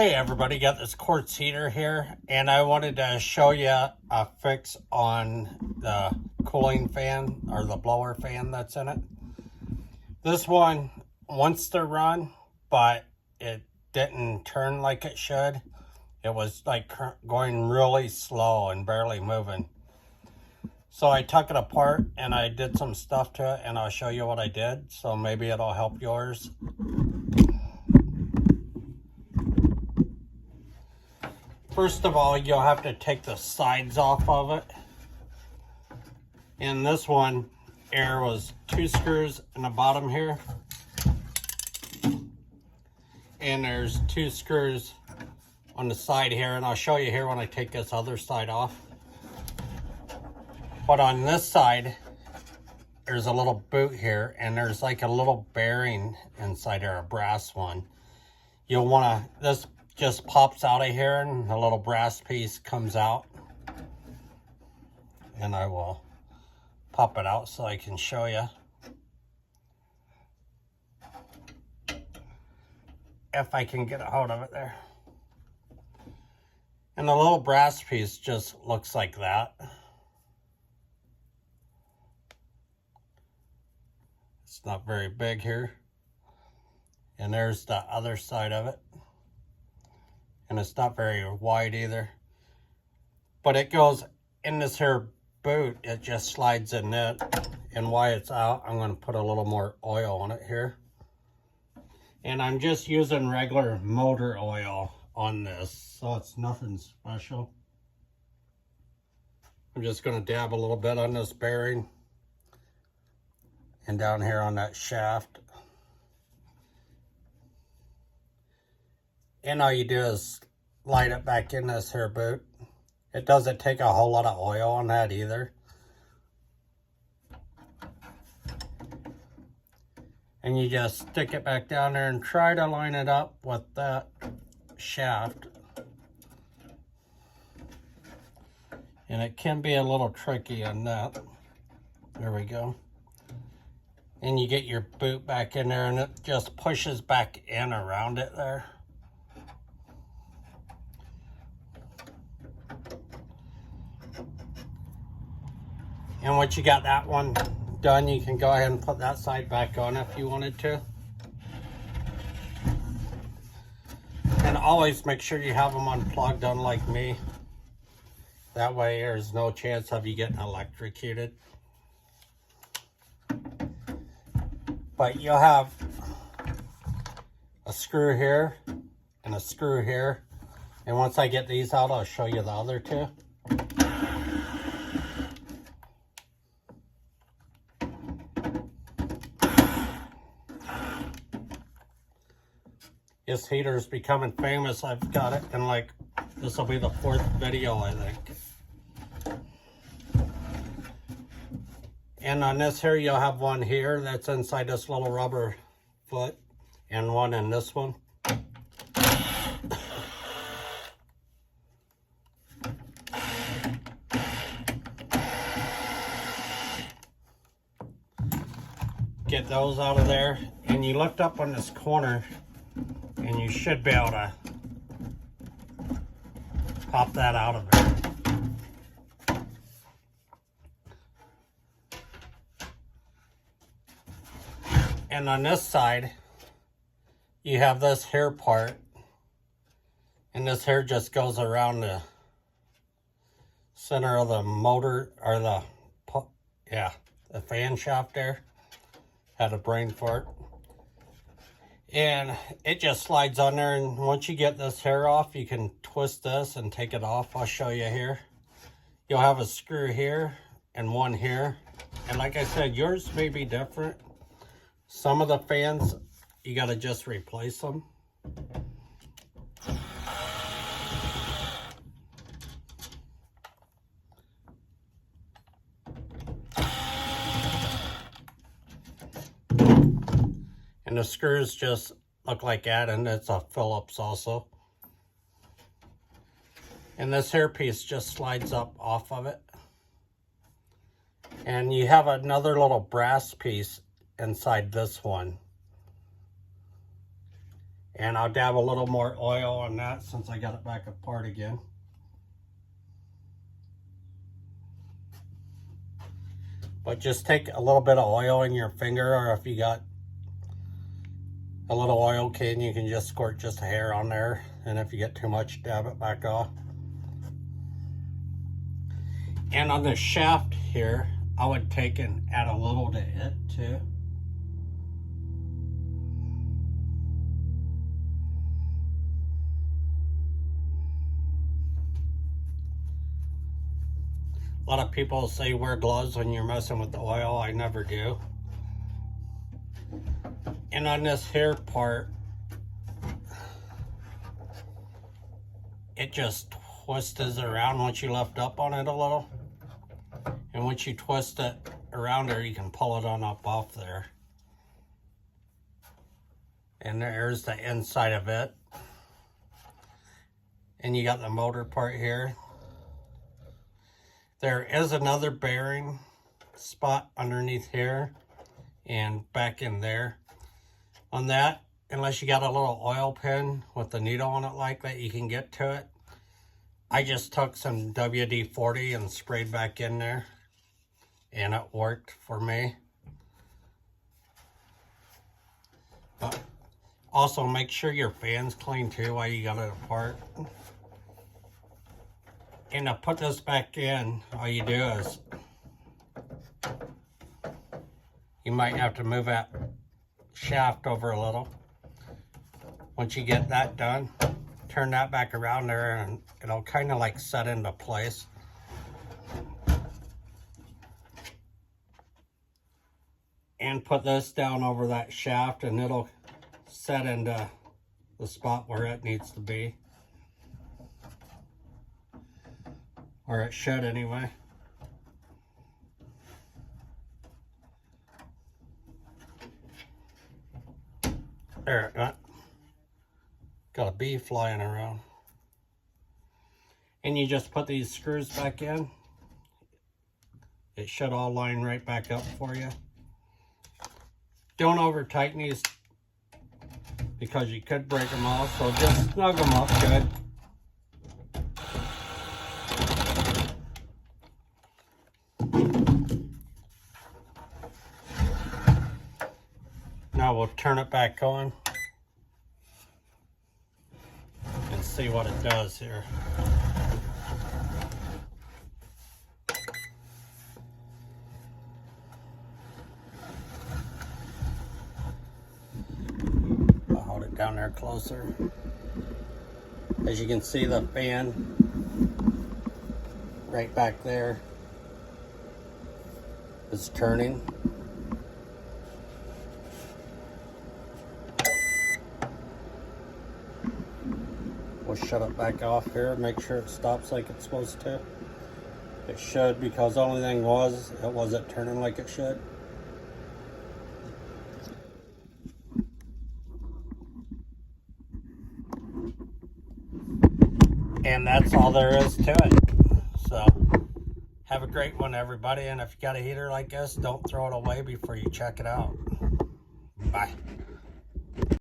Hey everybody, got this quartz heater here, and I wanted to show you a fix on the cooling fan or the blower fan that's in it. This one wants to run, but it didn't turn like it should. It was like going really slow and barely moving. So I took it apart and I did some stuff to it, and I'll show you what I did, so maybe it'll help yours. First of all, you'll have to take the sides off of it. In this one, there was 2 screws in the bottom here. And there's 2 screws on the side here, and I'll show you here when I take this other side off. But on this side, there's a little boot here, and there's like a little bearing inside there, a brass one. You'll want to, this just pops out of here and a little brass piece comes out, and I will pop it out so I can show you. If I can get a hold of it there. And the little brass piece just looks like that. It's not very big here. And there's the other side of it. And it's not very wide either. But it goes in this here boot. It just slides in it. And while it's out, I'm going to put a little more oil on it here. And I'm just using regular motor oil on this, so it's nothing special. I'm just going to dab a little bit on this bearing and down here on that shaft. And all you do is slide it back in this here boot. It doesn't take a whole lot of oil on that either. And you just stick it back down there and try to line it up with that shaft. And it can be a little tricky on that. There we go. And you get your boot back in there, and it just pushes back in around it there. And once you got that one done, you can go ahead and put that side back on if you wanted to. And always make sure you have them unplugged, unlike me. That way there's no chance of you getting electrocuted. But you'll have a screw here and a screw here. And once I get these out, I'll show you the other 2. This heater is becoming famous. I've got it in like, this will be the 4th video, I think. And on this here, you'll have one here that's inside this little rubber foot, and one in this one. Get those out of there, and you lift up on this corner, and you should be able to pop that out of there. And on this side, you have this hair part, and this hair just goes around the center of the motor, or the fan shaft there. Had a brain fart. And it just slides on there, and once you get this hair off, you can twist this and take it off. I'll show you here. You'll have a screw here and one here. And like I said, yours may be different. Some of the fans, you got to just replace them. And the screws just look like that, and it's a Phillips also. And this hairpiece just slides up off of it. And you have another little brass piece inside this one. And I'll dab a little more oil on that since I got it back apart again. But just take a little bit of oil in your finger, or if you got a little oil can, you can just squirt just a hair on there. And if you get too much, dab it back off. And on the shaft here, I would take and add a little to it too. A lot of people say wear gloves when you're messing with the oil. I never do. And on this hair part, it just twists around once you lift up on it a little. And once you twist it around there, you can pull it on up off there. And there's the inside of it. And you got the motor part here. There is another bearing spot underneath here and back in there. On that, unless you got a little oil pen with a needle on it like that, you can get to it. I just took some WD-40 and sprayed back in there, and it worked for me. But also make sure your fan's clean too while you got it apart. And to put this back in, all you do is, you might have to move that shaft over a little. Once you get that done, turn that back around there and it'll kind of like set into place. And put this down over that shaft and it'll set into the spot where it needs to be. Or it should anyway. There it went. Got a bee flying around. And you just put these screws back in. It should all line right back up for you. Don't over tighten these because you could break them off, so just snug them up good. Now we'll turn it back on and see what it does here. I'll hold it down there closer. As you can see, the fan right back there is turning. We'll shut it back off here, make sure it stops like it's supposed to. It should, because the only thing was, it wasn't turning like it should. And that's all there is to it. So, have a great one, everybody. And if you got a heater like this, don't throw it away before you check it out. Bye.